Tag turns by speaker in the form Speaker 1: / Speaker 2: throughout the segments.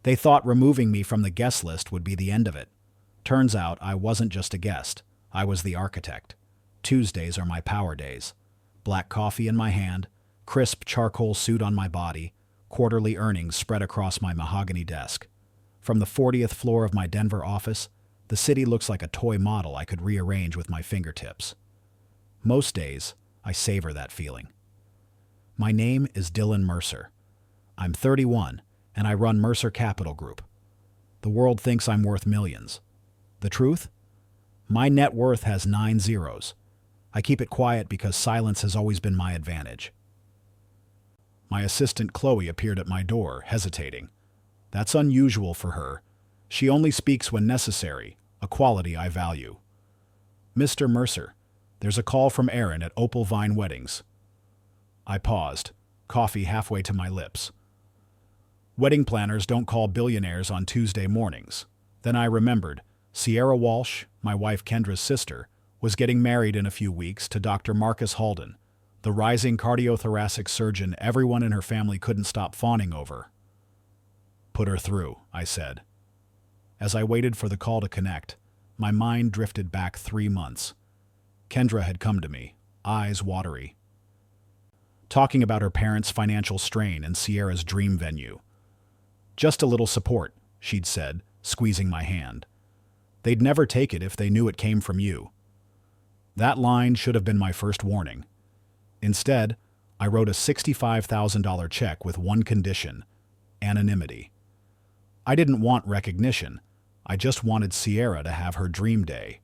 Speaker 1: They thought removing me from the guest list would be the end of it. Turns out I wasn't just a guest. I was the architect. Tuesdays are my power days. Black coffee in my hand, crisp charcoal suit on my body, quarterly earnings spread across my mahogany desk. From the 40th floor of my Denver office, the city looks like a toy model I could rearrange with my fingertips. Most days, I savor that feeling. My name is Dylan Mercer. I'm 31, and I run Mercer Capital Group. The world thinks I'm worth millions. The truth? My net worth has 9 zeros. I keep it quiet because silence has always been my advantage. My assistant Chloe appeared at my door, hesitating. That's unusual for her. She only speaks when necessary, a quality I value. Mr. Mercer, there's a call from Aaron at Opal Vine Weddings. I paused, coffee halfway to my lips. Wedding planners don't call billionaires on Tuesday mornings. Then I remembered, Sierra Walsh, my wife Kendra's sister, was getting married in a few weeks to Dr. Marcus Halden, the rising cardiothoracic surgeon everyone in her family couldn't stop fawning over. Put her through, I said. As I waited for the call to connect, my mind drifted back 3 months. Kendra had come to me, eyes watery, talking about her parents' financial strain and Sierra's dream venue. Just a little support, she'd said, squeezing my hand. They'd never take it if they knew it came from you. That line should have been my first warning. Instead, I wrote a $65,000 check with one condition: anonymity. I didn't want recognition. I just wanted Sierra to have her dream day.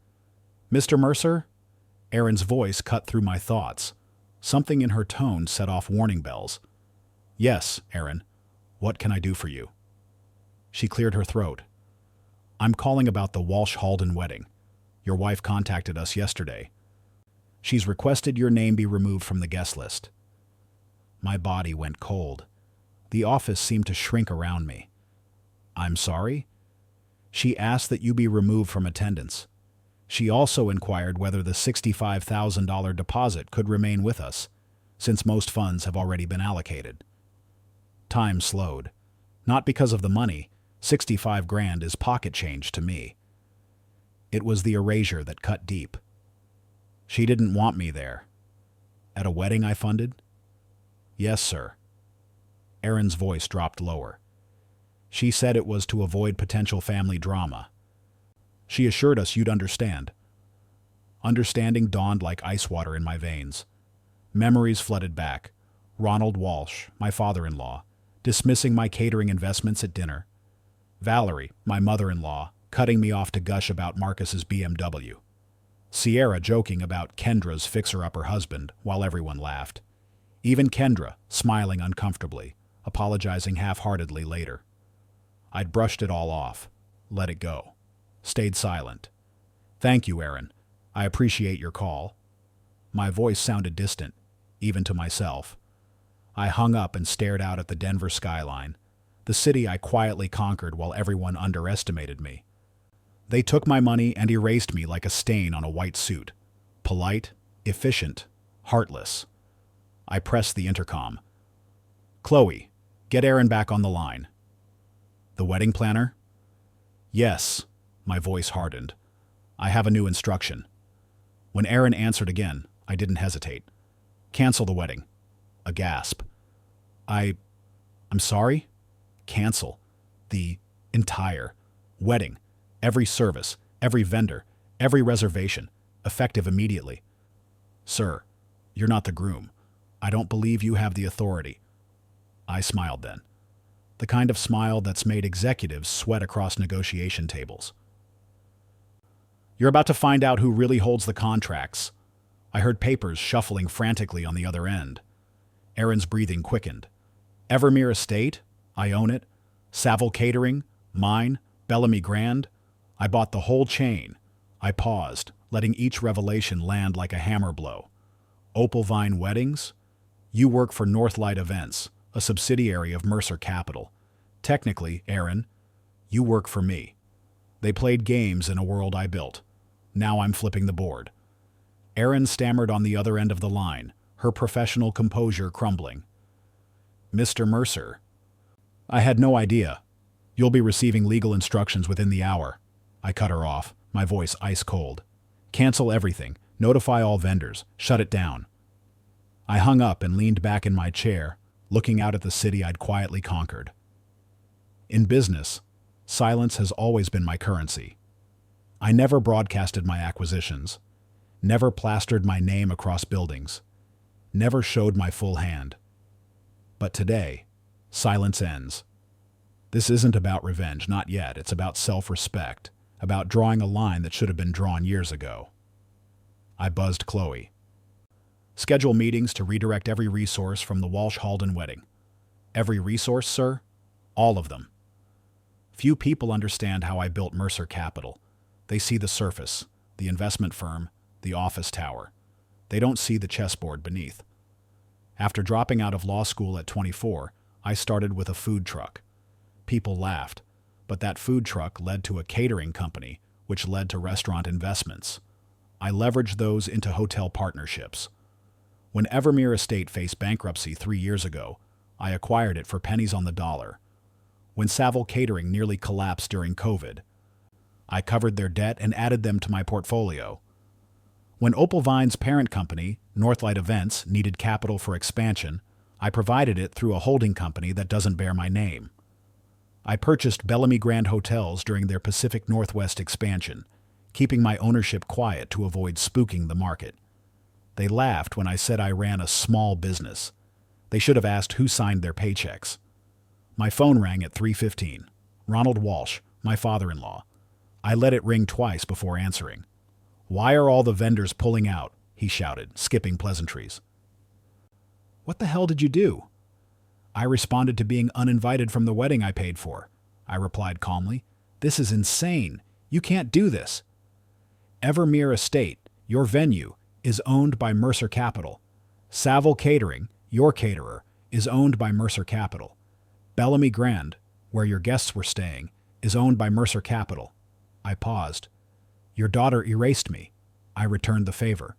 Speaker 1: Mr. Mercer? Erin's voice cut through my thoughts. Something in her tone set off warning bells. Yes, Erin. What can I do for you? She cleared her throat. I'm calling about the Walsh-Halden wedding. Your wife contacted us yesterday. She's requested your name be removed from the guest list. My body went cold. The office seemed to shrink around me. I'm sorry? She asked that you be removed from attendance. She also inquired whether the $65,000 deposit could remain with us, since most funds have already been allocated. Time slowed. Not because of the money. 65 grand is pocket change to me. It was the erasure that cut deep. She didn't want me there. At a wedding I funded? Yes, sir. Erin's voice dropped lower. She said it was to avoid potential family drama. She assured us you'd understand. Understanding dawned like ice water in my veins. Memories flooded back. Ronald Walsh, my father-in-law, dismissing my catering investments at dinner. Valerie, my mother-in-law, cutting me off to gush about Marcus's BMW. Sierra joking about Kendra's fixer-upper husband while everyone laughed. Even Kendra, smiling uncomfortably, apologizing half-heartedly later. I'd brushed it all off, let it go, stayed silent. Thank you, Erin. I appreciate your call. My voice sounded distant, even to myself. I hung up and stared out at the Denver skyline, the city I quietly conquered while everyone underestimated me. They took my money and erased me like a stain on a white suit. Polite, efficient, heartless. I pressed the intercom. Chloe, get Erin back on the line. The wedding planner? Yes, my voice hardened. I have a new instruction. When Erin answered again, I didn't hesitate. Cancel the wedding. A gasp. I'm sorry? Cancel. The entire wedding. Every service, every vendor, every reservation, effective immediately. Sir, you're not the groom. I don't believe you have the authority. I smiled then. The kind of smile that's made executives sweat across negotiation tables. You're about to find out who really holds the contracts. I heard papers shuffling frantically on the other end. Erin's breathing quickened. Evermere Estate? I own it. Saville Catering? Mine? Bellamy Grand? I bought the whole chain. I paused, letting each revelation land like a hammer blow. Opal Vine Weddings? You work for Northlight Events, a subsidiary of Mercer Capital. Technically, Erin, you work for me. They played games in a world I built. Now I'm flipping the board. Erin stammered on the other end of the line, her professional composure crumbling. Mr. Mercer. I had no idea. You'll be receiving legal instructions within the hour. I cut her off, my voice ice cold. Cancel everything. Notify all vendors. Shut it down. I hung up and leaned back in my chair, looking out at the city I'd quietly conquered. In business, silence has always been my currency. I never broadcasted my acquisitions, never plastered my name across buildings, never showed my full hand. But today, silence ends. This isn't about revenge, not yet. It's about self-respect, about drawing a line that should have been drawn years ago. I buzzed Chloe. Schedule meetings to redirect every resource from the Walsh-Halden wedding. Every resource, sir? All of them. Few people understand how I built Mercer Capital. They see the surface, the investment firm, the office tower. They don't see the chessboard beneath. After dropping out of law school at 24, I started with a food truck. People laughed, but that food truck led to a catering company, which led to restaurant investments. I leveraged those into hotel partnerships. When Evermere Estate faced bankruptcy 3 years ago, I acquired it for pennies on the dollar. When Savile Catering nearly collapsed during COVID, I covered their debt and added them to my portfolio. When Opal Vine's parent company, Northlight Events, needed capital for expansion, I provided it through a holding company that doesn't bear my name. I purchased Bellamy Grand Hotels during their Pacific Northwest expansion, keeping my ownership quiet to avoid spooking the market. They laughed when I said I ran a small business. They should have asked who signed their paychecks. My phone rang at 3:15. Ronald Walsh, my father-in-law. I let it ring twice before answering. "Why are all the vendors pulling out?" he shouted, skipping pleasantries. "What the hell did you do?" "I responded to being uninvited from the wedding I paid for," I replied calmly. "This is insane. You can't do this." "Evermere Estate, your venue, is owned by Mercer Capital. Savile Catering, your caterer, is owned by Mercer Capital. Bellamy Grand, where your guests were staying, is owned by Mercer Capital." I paused. "Your daughter erased me." I returned the favor.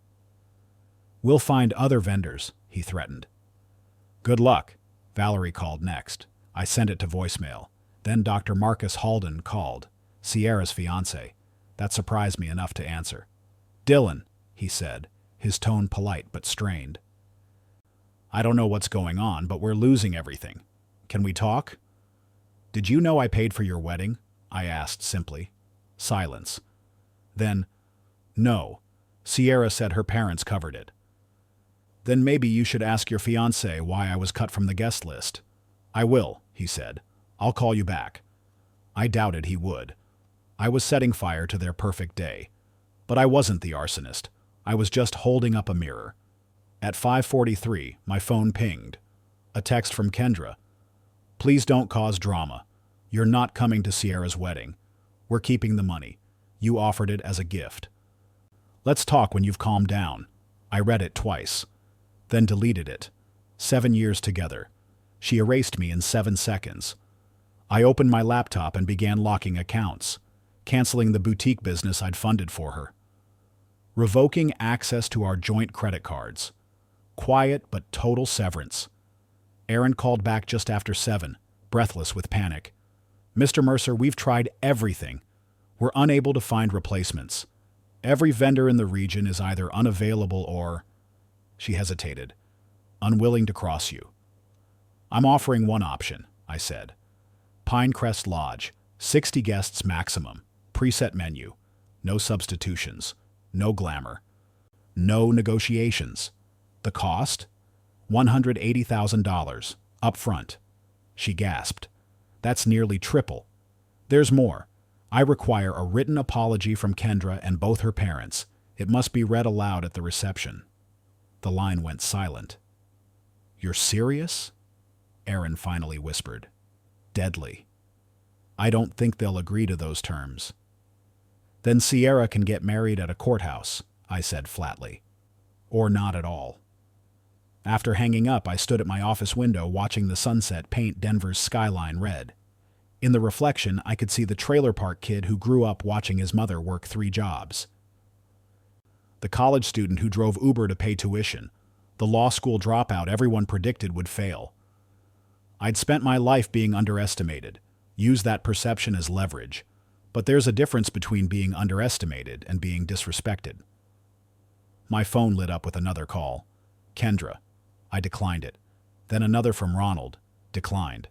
Speaker 1: "We'll find other vendors," he threatened. "Good luck," Valerie called next. I sent it to voicemail. Then Dr. Marcus Halden called, Sierra's fiancé. That surprised me enough to answer. "Dylan," he said, his tone polite but strained. "I don't know what's going on, but we're losing everything. Can we talk?" "Did you know I paid for your wedding?" I asked simply. Silence. Then, "No. Sierra said her parents covered it." "Then maybe you should ask your fiancé why I was cut from the guest list." "I will," he said. "I'll call you back." I doubted he would. I was setting fire to their perfect day. But I wasn't the arsonist. I was just holding up a mirror. At 5:43, my phone pinged. A text from Kendra. "Please don't cause drama. You're not coming to Sierra's wedding. We're keeping the money. You offered it as a gift. Let's talk when you've calmed down." I read it twice, then deleted it. 7 years together. She erased me in 7 seconds. I opened my laptop and began locking accounts, canceling the boutique business I'd funded for her. Revoking access to our joint credit cards. Quiet but total severance. Aaron called back just after 7, breathless with panic. "Mr. Mercer, we've tried everything. We're unable to find replacements. Every vendor in the region is either unavailable or—" She hesitated. "Unwilling to cross you." "I'm offering one option," I said. "Pinecrest Lodge, 60 guests maximum, preset menu, no substitutions, no glamour, no negotiations. The cost? $180,000, up front." She gasped. "That's nearly triple. There's more. I require a written apology from Kendra and both her parents. It must be read aloud at the reception." The line went silent. "You're serious?" Aaron finally whispered. "Deadly. I don't think they'll agree to those terms." "Then Sierra can get married at a courthouse," I said flatly. "Or not at all." After hanging up, I stood at my office window watching the sunset paint Denver's skyline red. In the reflection, I could see the trailer park kid who grew up watching his mother work 3 jobs. The college student who drove Uber to pay tuition. The law school dropout everyone predicted would fail. I'd spent my life being underestimated, Use that perception as leverage. But there's a difference between being underestimated and being disrespected. My phone lit up with another call. Kendra. I declined it. Then another from Ronald. Declined.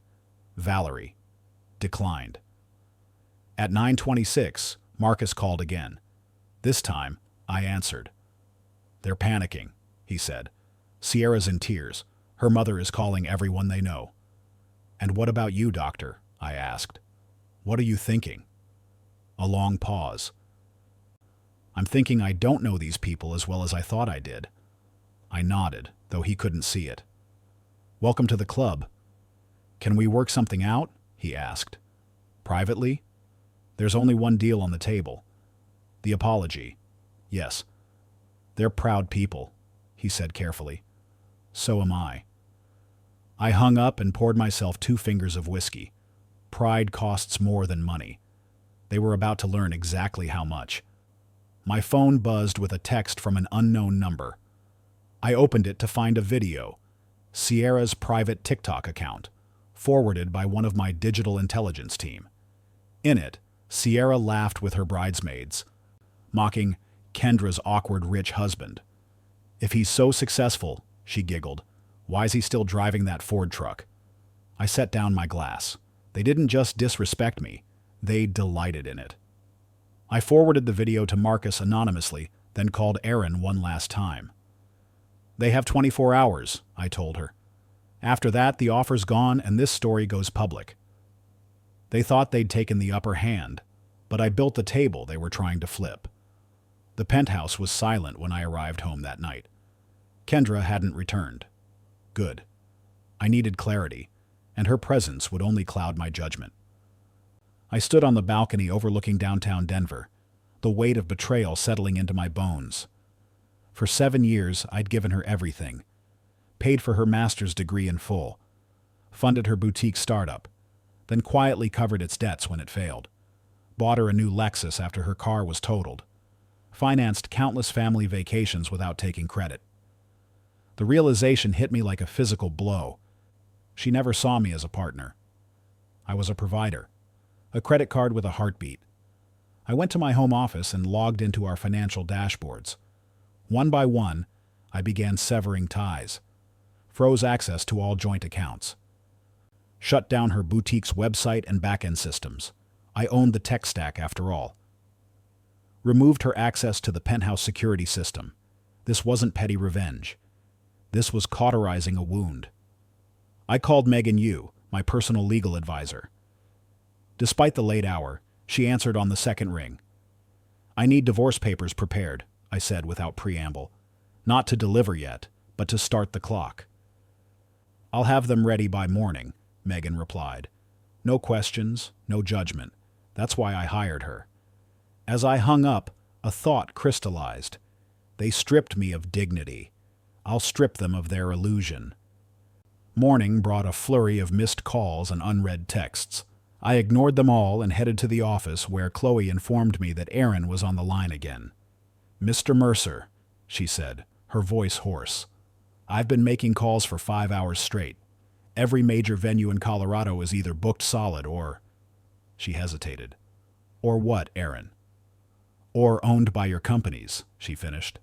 Speaker 1: Valerie. Declined. At 9:26, Marcus called again. This time, I answered. They're panicking, he said. Sierra's in tears. Her mother is calling everyone they know. And what about you, doctor? I asked. What are you thinking? A long pause. I'm thinking I don't know these people as well as I thought I did. I nodded, though he couldn't see it. Welcome to the club. Can we work something out? He asked. Privately? There's only one deal on the table. The apology. Yes. They're proud people, he said carefully. So am I. I hung up and poured myself 2 fingers of whiskey. Pride costs more than money. They were about to learn exactly how much. My phone buzzed with a text from an unknown number. I opened it to find a video. Sierra's private TikTok account, forwarded by one of my digital intelligence team. In it, Sierra laughed with her bridesmaids, mocking Kendra's awkward rich husband. If he's so successful, she giggled, why's he still driving that Ford truck? I set down my glass. They didn't just disrespect me, they delighted in it. I forwarded the video to Marcus anonymously, then called Erin one last time. They have 24 hours, I told her. After that, the offer's gone and this story goes public. They thought they'd taken the upper hand, but I built the table they were trying to flip. The penthouse was silent when I arrived home that night. Kendra hadn't returned. Good. I needed clarity, and her presence would only cloud my judgment. I stood on the balcony overlooking downtown Denver, the weight of betrayal settling into my bones. For 7 years, I'd given her everything. Paid for her master's degree in full. Funded her boutique startup. Then quietly covered its debts when it failed. Bought her a new Lexus after her car was totaled. Financed countless family vacations without taking credit. The realization hit me like a physical blow. She never saw me as a partner. I was a provider. A credit card with a heartbeat. I went to my home office and logged into our financial dashboards. One by one, I began severing ties. Froze access to all joint accounts. Shut down her boutique's website and back-end systems. I owned the tech stack after all. Removed her access to the penthouse security system. This wasn't petty revenge. This was cauterizing a wound. I called Megan Yu, my personal legal advisor. Despite the late hour, she answered on the second ring. I need divorce papers prepared, I said without preamble. Not to deliver yet, but to start the clock. I'll have them ready by morning, Megan replied. No questions, no judgment. That's why I hired her. As I hung up, a thought crystallized. They stripped me of dignity. I'll strip them of their illusion. Morning brought a flurry of missed calls and unread texts. I ignored them all and headed to the office where Chloe informed me that Erin was on the line again. Mr. Mercer, she said, her voice hoarse. I've been making calls for 5 hours straight. Every major venue in Colorado is either booked solid or... She hesitated. Or what, Erin? Or owned by your companies, she finished.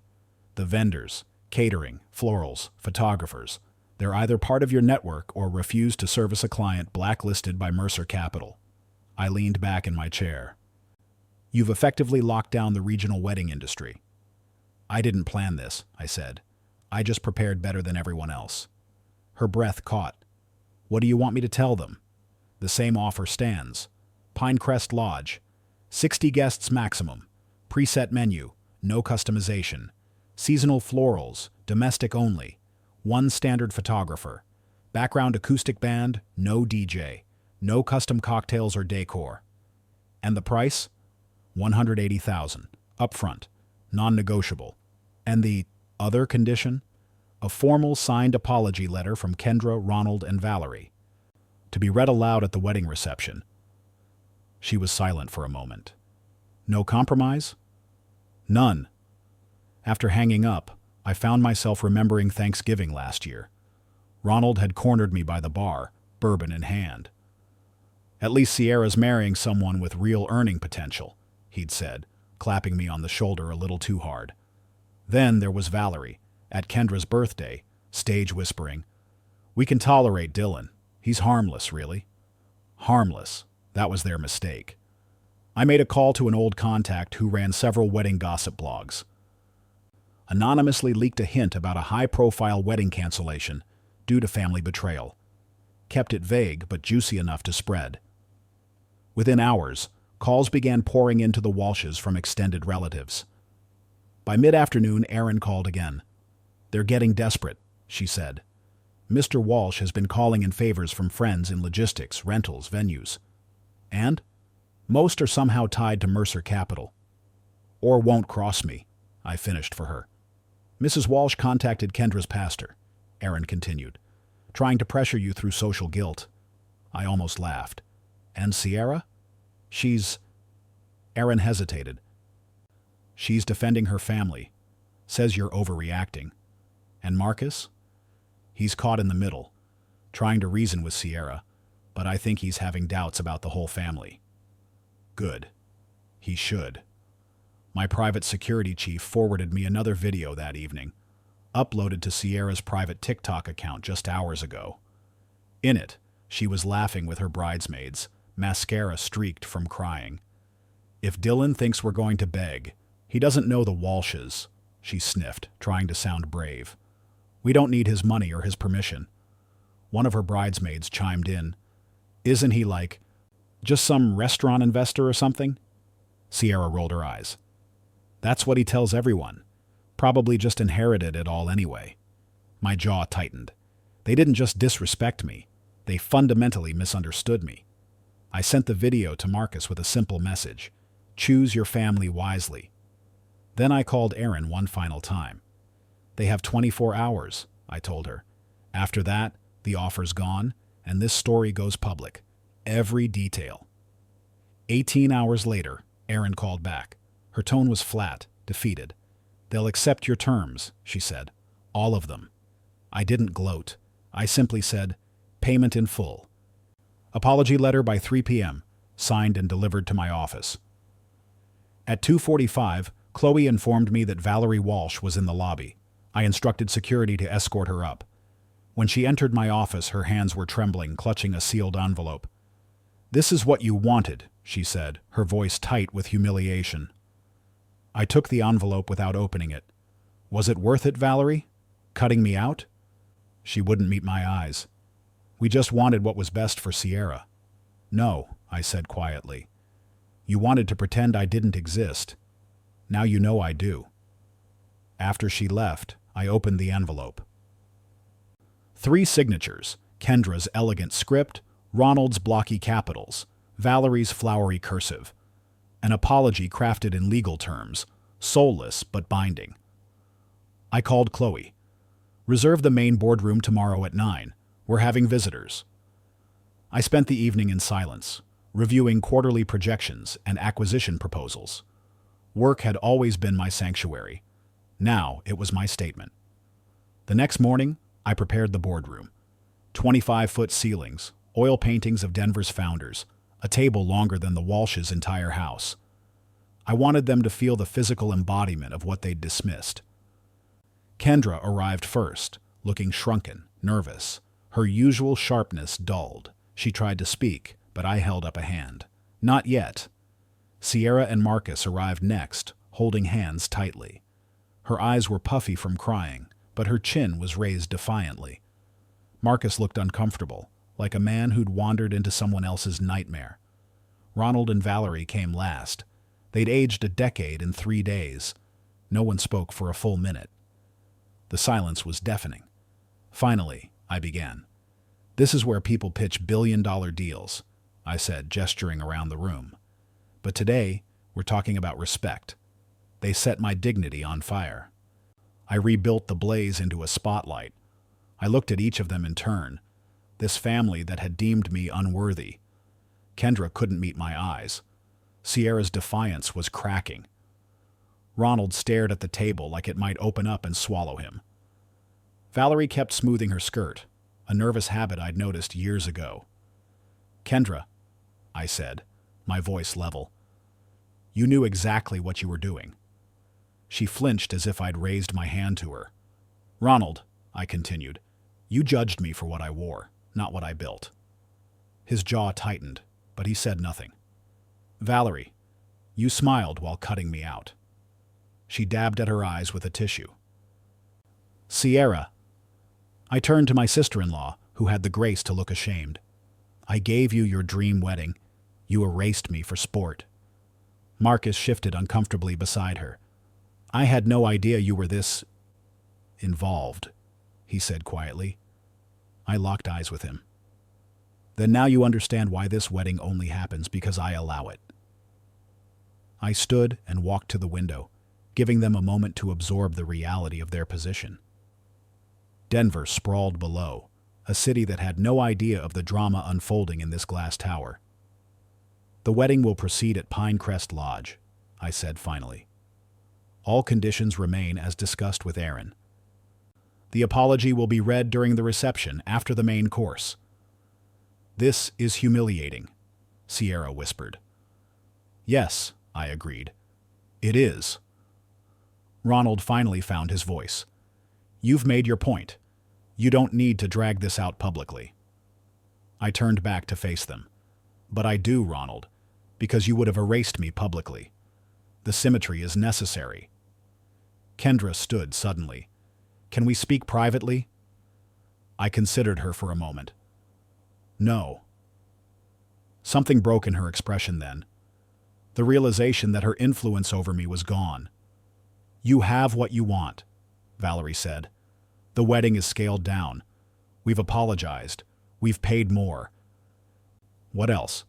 Speaker 1: The vendors, catering, florals, photographers. They're either part of your network or refuse to service a client blacklisted by Mercer Capital. I leaned back in my chair. You've effectively locked down the regional wedding industry. I didn't plan this, I said. I just prepared better than everyone else. Her breath caught. What do you want me to tell them? The same offer stands. Pinecrest Lodge. 60 guests maximum. Preset menu. No customization. Seasonal florals. Domestic only. One standard photographer. Background acoustic band. No DJ. No custom cocktails or decor. And the price? $180,000. Upfront. Non-negotiable. And the other condition? A formal signed apology letter from Kendra, Ronald, and Valerie. To be read aloud at the wedding reception. She was silent for a moment. No compromise? None. After hanging up, I found myself remembering Thanksgiving last year. Ronald had cornered me by the bar, bourbon in hand. At least Sierra's marrying someone with real earning potential, he'd said, clapping me on the shoulder a little too hard. Then there was Valerie, at Kendra's birthday, stage whispering, "We can tolerate Dylan. He's harmless, really." Harmless. That was their mistake. I made a call to an old contact who ran several wedding gossip blogs. Anonymously leaked a hint about a high-profile wedding cancellation due to family betrayal. Kept it vague but juicy enough to spread. Within hours, calls began pouring into the Walshes from extended relatives. By mid-afternoon, Erin called again. "They're getting desperate," she said. "Mr. Walsh has been calling in favors from friends in logistics, rentals, venues. And most are somehow tied to Mercer Capital. Or won't cross me," I finished for her. "Mrs. Walsh contacted Kendra's pastor," Erin continued, "trying to pressure you through social guilt." I almost laughed. "And Sierra? She's—" Erin hesitated. "She's defending her family. Says you're overreacting. And Marcus? He's caught in the middle, trying to reason with Sierra, but I think he's having doubts about the whole family." Good. He should. My private security chief forwarded me another video that evening, uploaded to Sierra's private TikTok account just hours ago. In it, she was laughing with her bridesmaids, mascara streaked from crying. "If Dylan thinks we're going to beg, he doesn't know the Walshes," she sniffed, trying to sound brave. "We don't need his money or his permission." One of her bridesmaids chimed in, "Isn't he like, just some restaurant investor or something?" Sierra rolled her eyes. "That's what he tells everyone. Probably just inherited it all anyway." My jaw tightened. They didn't just disrespect me. They fundamentally misunderstood me. I sent the video to Marcus with a simple message: "Choose your family wisely." Then I called Erin one final time. "They have 24 hours, I told her. "After that, the offer's gone, and this story goes public. Every detail." 18 hours later, Erin called back. Her tone was flat, defeated. "They'll accept your terms," she said. "All of them." I didn't gloat. I simply said, "Payment in full." Apology letter by 3 p.m., signed and delivered to my office. At 2:45, Chloe informed me that Valerie Walsh was in the lobby. I instructed security to escort her up. When she entered my office, her hands were trembling, clutching a sealed envelope. "This is what you wanted," she said, her voice tight with humiliation. I took the envelope without opening it. "Was it worth it, Valerie? Cutting me out?" She wouldn't meet my eyes. "We just wanted what was best for Sierra." "No," I said quietly. "You wanted to pretend I didn't exist. Now you know I do." After she left, I opened the envelope. 3 signatures: Kendra's elegant script, Ronald's blocky capitals, Valerie's flowery cursive. An apology crafted in legal terms, soulless but binding. I called Chloe. "Reserve the main boardroom tomorrow at 9. We're having visitors." I spent the evening in silence, reviewing quarterly projections and acquisition proposals. Work had always been my sanctuary. Now it was my statement. The next morning, I prepared the boardroom. 25-foot ceilings, oil paintings of Denver's founders, a table longer than the Walsh's entire house. I wanted them to feel the physical embodiment of what they'd dismissed. Kendra arrived first, looking shrunken, nervous. Her usual sharpness dulled. She tried to speak, but I held up a hand. "Not yet." Sierra and Marcus arrived next, holding hands tightly. Her eyes were puffy from crying, but her chin was raised defiantly. Marcus looked uncomfortable, like a man who'd wandered into someone else's nightmare. Ronald and Valerie came last. They'd aged a decade in 3 days. No one spoke for a full minute. The silence was deafening. Finally, I began. "This is where people pitch billion-dollar deals," I said, gesturing around the room. "But today, we're talking about respect. They set my dignity on fire." I rebuilt the blaze into a spotlight. I looked at each of them in turn. This family that had deemed me unworthy. Kendra couldn't meet my eyes. Sierra's defiance was cracking. Ronald stared at the table like it might open up and swallow him. Valerie kept smoothing her skirt, a nervous habit I'd noticed years ago. "Kendra, I said, my voice level. You knew exactly what you were doing. She flinched as if I'd raised my hand to her. Ronald, I continued, you judged me for what I wore, not what I built. His jaw tightened, but he said nothing. Valerie, you smiled while cutting me out. She dabbed at her eyes with a tissue. Sierra. I turned to my sister-in-law, who had the grace to look ashamed. I gave you your dream wedding. You erased me for sport. Marcus shifted uncomfortably beside her. I had no idea you were this involved, he said quietly. I locked eyes with him. Then now you understand why this wedding only happens because I allow it. I stood and walked to the window, giving them a moment to absorb the reality of their position. Denver sprawled below, a city that had no idea of the drama unfolding in this glass tower. The wedding will proceed at Pinecrest Lodge, I said finally. All conditions remain as discussed with Aaron. The apology will be read during the reception after the main course. This is humiliating, Sierra whispered. Yes, I agreed. It is. Ronald finally found his voice. You've made your point. You don't need to drag this out publicly. I turned back to face them. But I do, Ronald, because you would have erased me publicly. The symmetry is necessary. Kendra stood suddenly. Can we speak privately? I considered her for a moment. No. Something broke in her expression then. The realization that her influence over me was gone. You have what you want, Valerie said. The wedding is scaled down. We've apologized. We've paid more. What else?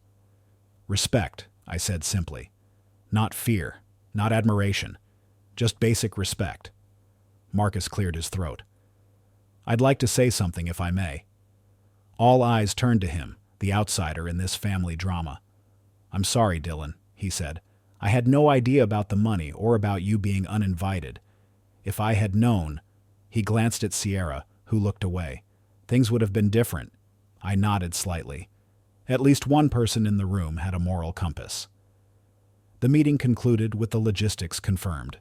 Speaker 1: Respect, I said simply. Not fear, not admiration. Just basic respect. Marcus cleared his throat. I'd like to say something if I may. All eyes turned to him, the outsider in this family drama. I'm sorry, Dylan, he said. I had no idea about the money or about you being uninvited. If I had known, he glanced at Sierra, who looked away. Things would have been different. I nodded slightly. At least one person in the room had a moral compass. The meeting concluded with the logistics confirmed.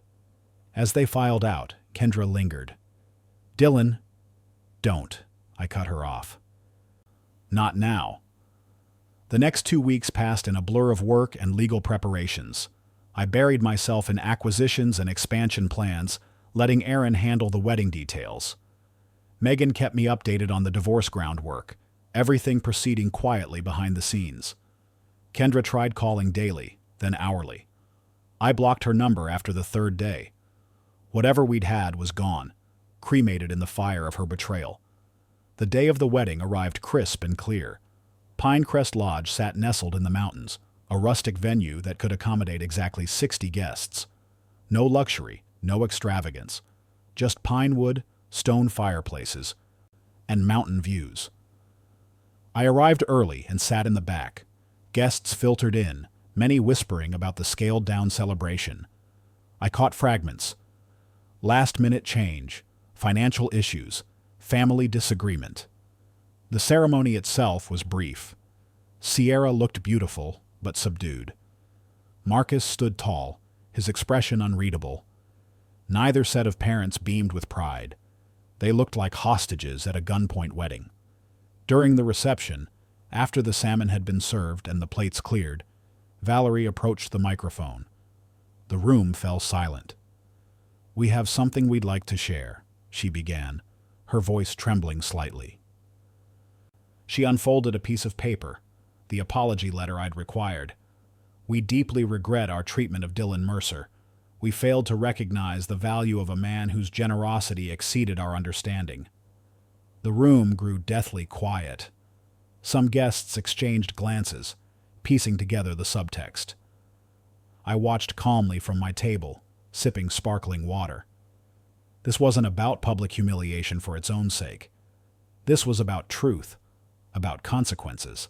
Speaker 1: As they filed out, Kendra lingered. Dylan, don't, I cut her off. Not now. The next 2 weeks passed in a blur of work and legal preparations. I buried myself in acquisitions and expansion plans, letting Aaron handle the wedding details. Megan kept me updated on the divorce groundwork, everything proceeding quietly behind the scenes. Kendra tried calling daily, then hourly. I blocked her number after the 3rd day. Whatever we'd had was gone, cremated in the fire of her betrayal. The day of the wedding arrived crisp and clear. Pinecrest Lodge sat nestled in the mountains, a rustic venue that could accommodate exactly 60 guests. No luxury, no extravagance, just pine wood, stone fireplaces, and mountain views. I arrived early and sat in the back. Guests filtered in, many whispering about the scaled-down celebration. I caught fragments. Last-minute change, financial issues, family disagreement. The ceremony itself was brief. Sierra looked beautiful, but subdued. Marcus stood tall, his expression unreadable. Neither set of parents beamed with pride. They looked like hostages at a gunpoint wedding. During the reception, after the salmon had been served and the plates cleared, Valerie approached the microphone. The room fell silent. We have something we'd like to share, she began, her voice trembling slightly. She unfolded a piece of paper, the apology letter I'd required. We deeply regret our treatment of Dylan Mercer. We failed to recognize the value of a man whose generosity exceeded our understanding. The room grew deathly quiet. Some guests exchanged glances, piecing together the subtext. I watched calmly from my table, sipping sparkling water. This wasn't about public humiliation for its own sake. This was about truth, about consequences.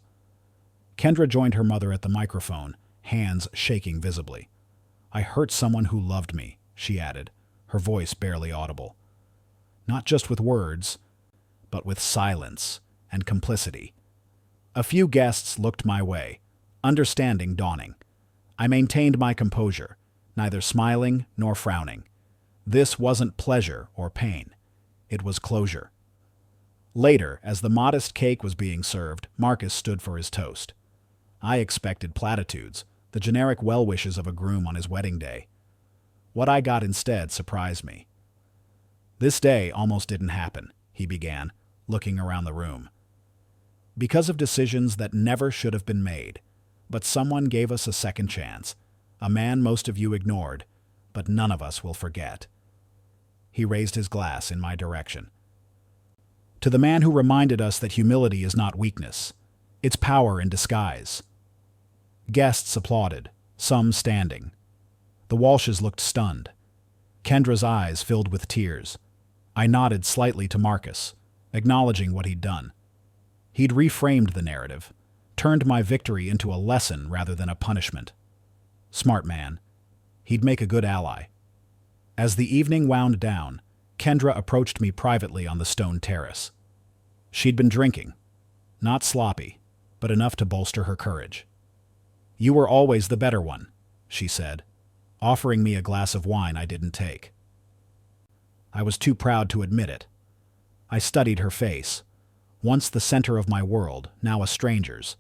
Speaker 1: Kendra joined her mother at the microphone, hands shaking visibly. I hurt someone who loved me, she added, her voice barely audible. Not just with words, but with silence and complicity. A few guests looked my way, understanding dawning. I maintained my composure, neither smiling nor frowning. This wasn't pleasure or pain. It was closure. Later, as the modest cake was being served, Marcus stood for his toast. I expected platitudes, the generic well wishes of a groom on his wedding day. What I got instead surprised me. "This day almost didn't happen," he began, looking around the room. "Because of decisions that never should have been made. But someone gave us a second chance, a man most of you ignored, but none of us will forget." He raised his glass in my direction. "To the man who reminded us that humility is not weakness, it's power in disguise." Guests applauded, some standing. The Walshes looked stunned. Kendra's eyes filled with tears. I nodded slightly to Marcus, acknowledging what he'd done. He'd reframed the narrative, turned my victory into a lesson rather than a punishment. Smart man. He'd make a good ally. As the evening wound down, Kendra approached me privately on the stone terrace. She'd been drinking. Not sloppy, but enough to bolster her courage. "You were always the better one," she said, offering me a glass of wine I didn't take. I was too proud to admit it. I studied her face. Once the center of my world, now a stranger's.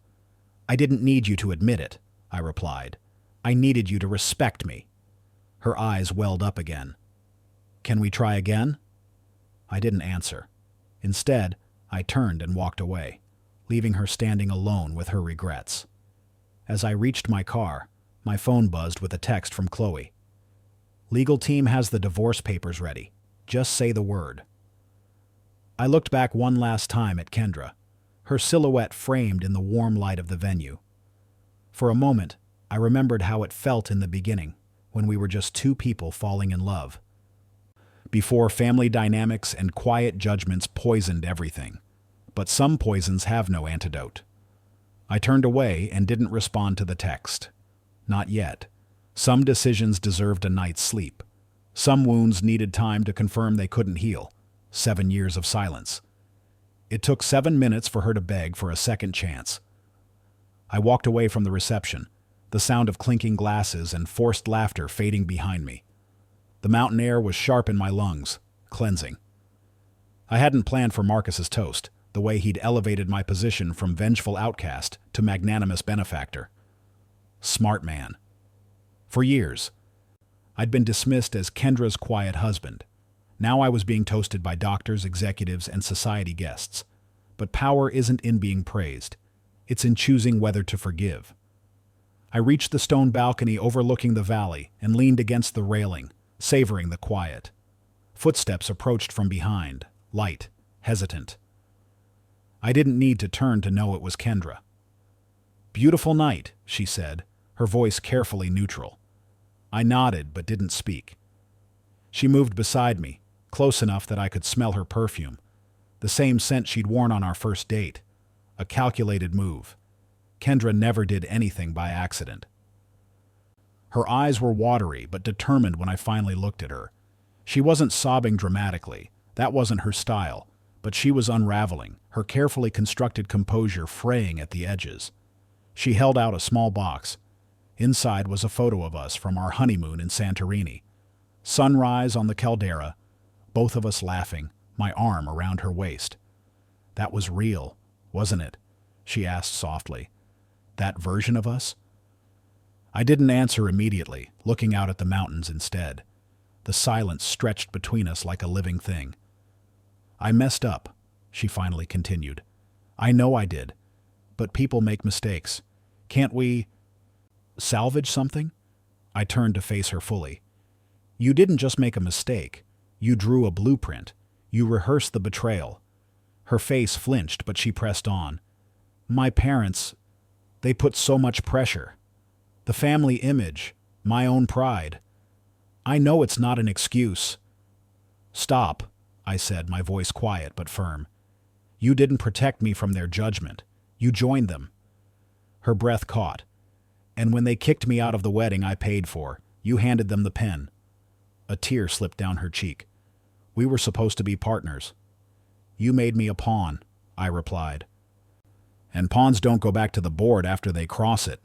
Speaker 1: "I didn't need you to admit it," I replied. "I needed you to respect me." Her eyes welled up again. "Can we try again?" I didn't answer. Instead, I turned and walked away, leaving her standing alone with her regrets. As I reached my car, my phone buzzed with a text from Chloe. "Legal team has the divorce papers ready. Just say the word." I looked back one last time at Kendra, her silhouette framed in the warm light of the venue. For a moment, I remembered how it felt in the beginning, when we were just two people falling in love. Before family dynamics and quiet judgments poisoned everything. But some poisons have no antidote. I turned away and didn't respond to the text. Not yet. Some decisions deserved a night's sleep. Some wounds needed time to confirm they couldn't heal. 7 years of silence. It took 7 minutes for her to beg for a second chance. I walked away from the reception, the sound of clinking glasses and forced laughter fading behind me. The mountain air was sharp in my lungs, cleansing. I hadn't planned for Marcus's toast, the way he'd elevated my position from vengeful outcast to magnanimous benefactor. Smart man. For years, I'd been dismissed as Kendra's quiet husband. Now I was being toasted by doctors, executives, and society guests. But power isn't in being praised. It's in choosing whether to forgive. I reached the stone balcony overlooking the valley and leaned against the railing, savoring the quiet. Footsteps approached from behind, light, hesitant. I didn't need to turn to know it was Kendra. "Beautiful night," she said, her voice carefully neutral. I nodded but didn't speak. She moved beside me, close enough that I could smell her perfume, the same scent she'd worn on our first date. A calculated move. Kendra never did anything by accident. Her eyes were watery but determined when I finally looked at her. She wasn't sobbing dramatically. That wasn't her style. But she was unraveling, her carefully constructed composure fraying at the edges. She held out a small box. Inside was a photo of us from our honeymoon in Santorini. Sunrise on the caldera, both of us laughing, my arm around her waist. "That was real, wasn't it?" she asked softly. "That version of us?" I didn't answer immediately, looking out at the mountains instead. The silence stretched between us like a living thing. "I messed up," she finally continued. "I know I did. But people make mistakes. Can't we salvage something?" I turned to face her fully. "You didn't just make a mistake. You drew a blueprint. You rehearsed the betrayal." Her face flinched, but she pressed on. "My parents, they put so much pressure. The family image, my own pride. I know it's not an excuse." "Stop," I said, my voice quiet but firm. "You didn't protect me from their judgment. You joined them." Her breath caught. "And when they kicked me out of the wedding I paid for, you handed them the pen." A tear slipped down her cheek. "We were supposed to be partners." "You made me a pawn," I replied. "And pawns don't go back to the board after they cross it,"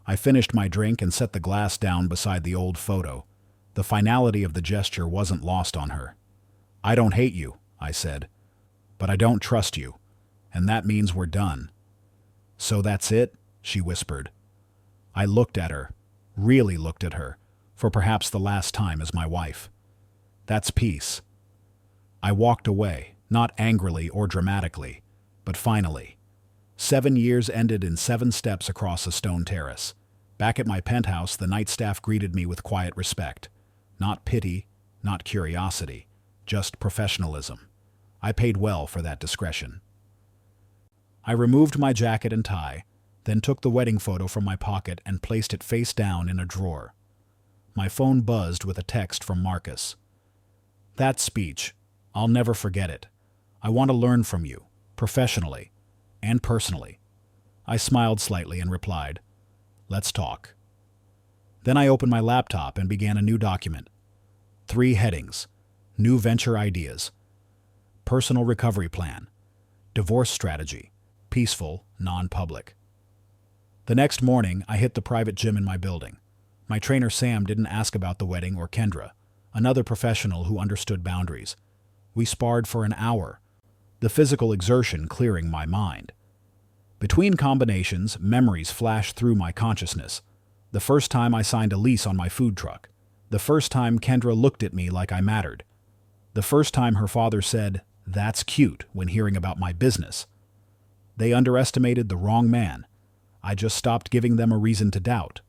Speaker 1: I finished my drink and set the glass down beside the old photo. The finality of the gesture wasn't lost on her. "I don't hate you," I said, "but I don't trust you, and that means we're done." "So that's it?" she whispered. I looked at her, really looked at her, for perhaps the last time as my wife. "That's peace." I walked away, not angrily or dramatically, but finally. 7 years ended in 7 steps across a stone terrace. Back at my penthouse, the night staff greeted me with quiet respect. Not pity, not curiosity, just professionalism. I paid well for that discretion. I removed my jacket and tie, then took the wedding photo from my pocket and placed it face down in a drawer. My phone buzzed with a text from Marcus. "That speech, I'll never forget it. I want to learn from you, professionally and personally." I smiled slightly and replied, "Let's talk." Then I opened my laptop and began a new document. 3 headings: new venture ideas, personal recovery plan, divorce strategy, peaceful, non-public. The next morning, I hit the private gym in my building. My trainer Sam didn't ask about the wedding or Kendra, another professional who understood boundaries. We sparred for an hour, the physical exertion clearing my mind. Between combinations, memories flashed through my consciousness. The first time I signed a lease on my food truck. The first time Kendra looked at me like I mattered. The first time her father said, "That's cute," when hearing about my business. They underestimated the wrong man. I just stopped giving them a reason to doubt.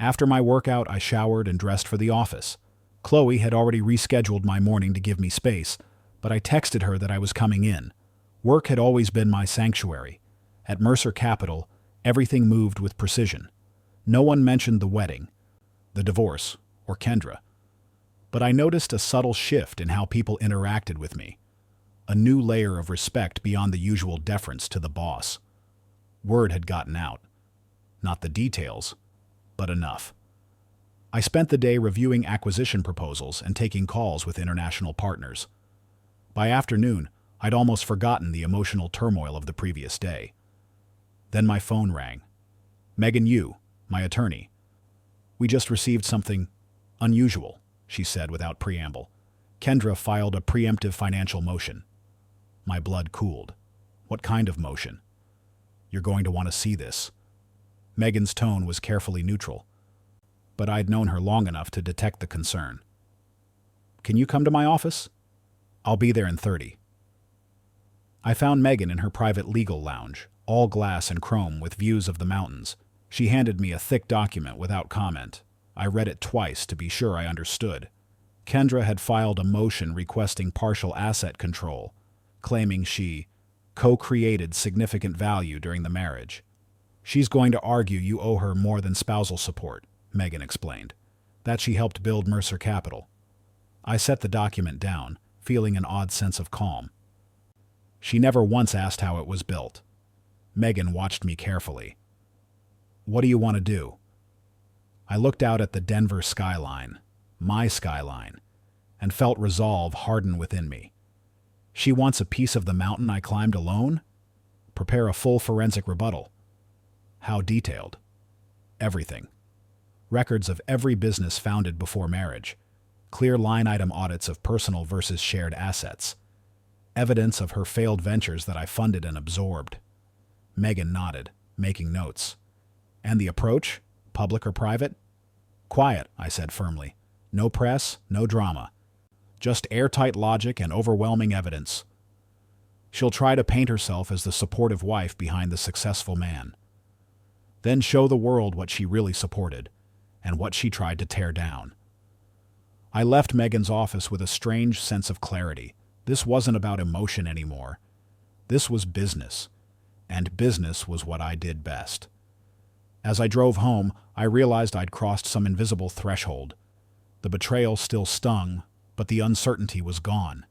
Speaker 1: After my workout, I showered and dressed for the office. Chloe had already rescheduled my morning to give me space, but I texted her that I was coming in. Work had always been my sanctuary. At Mercer Capital, everything moved with precision. No one mentioned the wedding, the divorce, or Kendra. But I noticed a subtle shift in how people interacted with me. A new layer of respect beyond the usual deference to the boss. Word had gotten out. Not the details, but enough. I spent the day reviewing acquisition proposals and taking calls with international partners. By afternoon, I'd almost forgotten the emotional turmoil of the previous day. Then my phone rang. "Megan Yu, my attorney. We just received something unusual," she said without preamble. "Kendra filed a preemptive financial motion." My blood cooled. "What kind of motion?" "You're going to want to see this." Megan's tone was carefully neutral, but I'd known her long enough to detect the concern. "Can you come to my office?" "I'll be there in 30. I found Megan in her private legal lounge, all glass and chrome with views of the mountains. She handed me a thick document without comment. I read it twice to be sure I understood. Kendra had filed a motion requesting partial asset control, claiming she co-created significant value during the marriage. "She's going to argue you owe her more than spousal support," Megan explained, "that she helped build Mercer Capital." I set the document down, feeling an odd sense of calm. She never once asked how it was built. Megan watched me carefully. "What do you want to do?" I looked out at the Denver skyline, my skyline, and felt resolve harden within me. She wants a piece of the mountain I climbed alone? Prepare a full forensic rebuttal. How detailed? Everything. Records of every business founded before marriage. Clear line-item audits of personal versus shared assets. Evidence of her failed ventures that I funded and absorbed. Megan nodded, making notes. "And the approach? Public or private?" "Quiet," I said firmly. "No press, no drama. Just airtight logic and overwhelming evidence. She'll try to paint herself as the supportive wife behind the successful man. Then show the world what she really supported, and what she tried to tear down." I left Megan's office with a strange sense of clarity. This wasn't about emotion anymore. This was business, and business was what I did best. As I drove home, I realized I'd crossed some invisible threshold. The betrayal still stung, but the uncertainty was gone.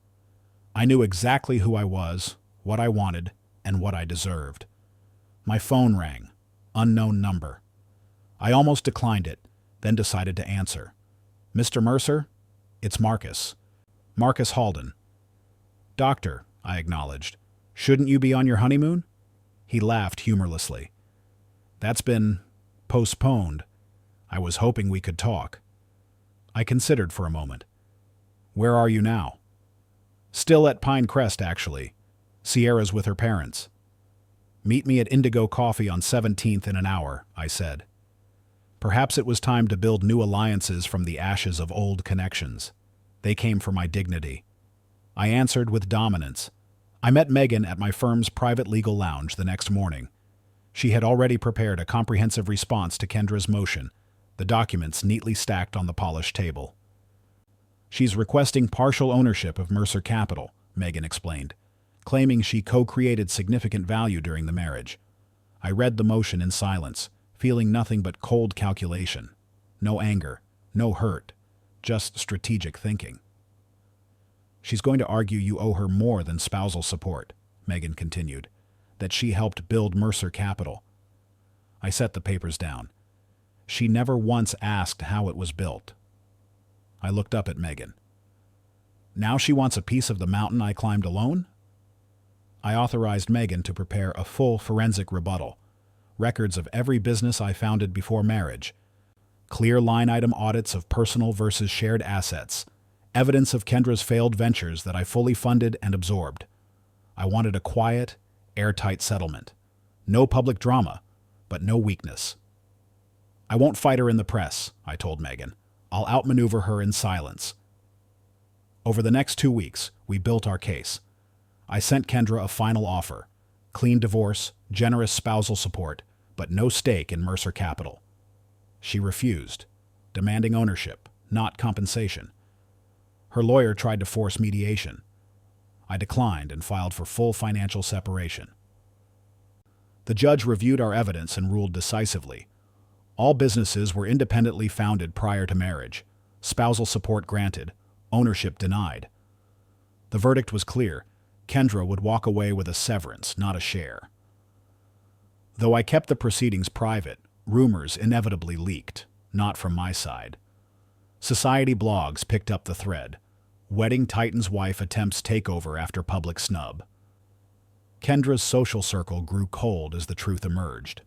Speaker 1: I knew exactly who I was, what I wanted, and what I deserved. My phone rang. Unknown number. I almost declined it, then decided to answer. "Mr. Mercer? It's Marcus. Marcus Halden." "Doctor," I acknowledged. "Shouldn't you be on your honeymoon?" He laughed humorlessly. "That's been Postponed. I was hoping we could talk. I considered for a moment. Where are you now? Still at Pine Crest, actually. Sierra's with her parents. Meet me at Indigo Coffee on 17th in an hour, I said. Perhaps it was time to build new alliances from the ashes of old connections. They came for my dignity. I answered with dominance. I met Megan at my firm's private legal lounge the next morning. She had already prepared a comprehensive response to Kendra's motion, the documents neatly stacked on the polished table. She's requesting partial ownership of Mercer Capital, Megan explained, claiming she co-created significant value during the marriage. I read the motion in silence, feeling nothing but cold calculation. No anger, no hurt, just strategic thinking. She's going to argue you owe her more than spousal support, Megan continued, that she helped build Mercer Capital. I set the papers down. She never once asked how it was built. I looked up at Megan. Now she wants a piece of the mountain I climbed alone? I authorized Megan to prepare a full forensic rebuttal, records of every business I founded before marriage, clear line-item audits of personal versus shared assets, evidence of Kendra's failed ventures that I fully funded and absorbed. I wanted a quiet, airtight settlement. No public drama, but no weakness. I won't fight her in the press, I told Megan. I'll outmaneuver her in silence. Over the next 2 weeks, we built our case. I sent Kendra a final offer. Clean divorce, generous spousal support, but no stake in Mercer Capital. She refused, demanding ownership, not compensation. Her lawyer tried to force mediation. I declined and filed for full financial separation. The judge reviewed our evidence and ruled decisively. All businesses were independently founded prior to marriage. Spousal support granted, ownership denied. The verdict was clear. Kendra would walk away with a severance, not a share. Though I kept the proceedings private, rumors inevitably leaked, not from my side. Society blogs picked up the thread. Wedding Titan's wife attempts takeover after public snub. Kendra's social circle grew cold as the truth emerged.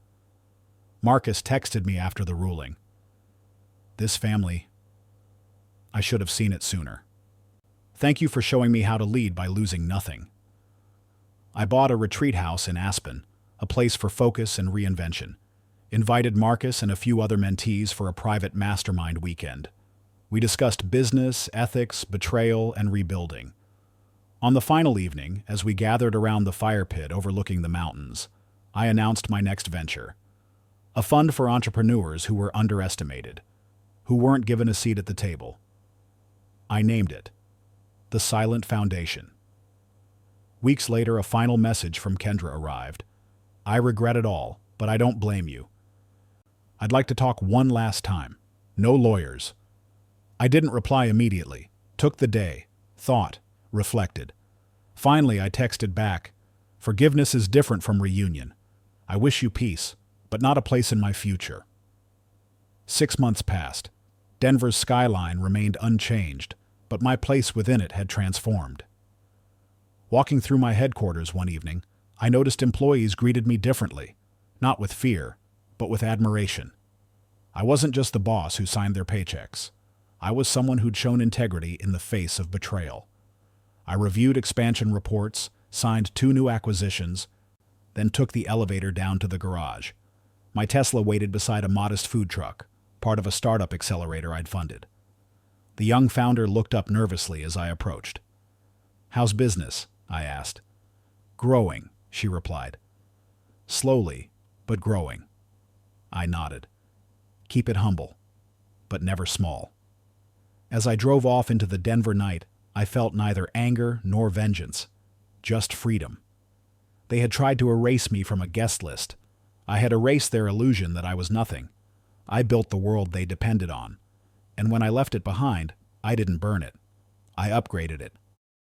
Speaker 1: Marcus texted me after the ruling. This family, I should have seen it sooner. Thank you for showing me how to lead by losing nothing. I bought a retreat house in Aspen, a place for focus and reinvention. Invited Marcus and a few other mentees for a private mastermind weekend. We discussed business, ethics, betrayal, and rebuilding. On the final evening, as we gathered around the fire pit overlooking the mountains, I announced my next venture. A fund for entrepreneurs who were underestimated, who weren't given a seat at the table. I named it the Silent Foundation. Weeks later, a final message from Kendra arrived. I regret it all, but I don't blame you. I'd like to talk one last time. No lawyers. I didn't reply immediately, took the day, thought, reflected. Finally, I texted back, forgiveness is different from reunion. I wish you peace, but not a place in my future. 6 months passed. Denver's skyline remained unchanged, but my place within it had transformed. Walking through my headquarters one evening, I noticed employees greeted me differently, not with fear, but with admiration. I wasn't just the boss who signed their paychecks. I was someone who'd shown integrity in the face of betrayal. I reviewed expansion reports, signed 2 new acquisitions, then took the elevator down to the garage. My Tesla waited beside a modest food truck, part of a startup accelerator I'd funded. The young founder looked up nervously as I approached. "How's business?" I asked. "Growing," she replied. "Slowly, but growing." I nodded. "Keep it humble, but never small." As I drove off into the Denver night, I felt neither anger nor vengeance, just freedom. They had tried to erase me from a guest list. I had erased their illusion that I was nothing. I built the world they depended on. And when I left it behind, I didn't burn it. I upgraded it.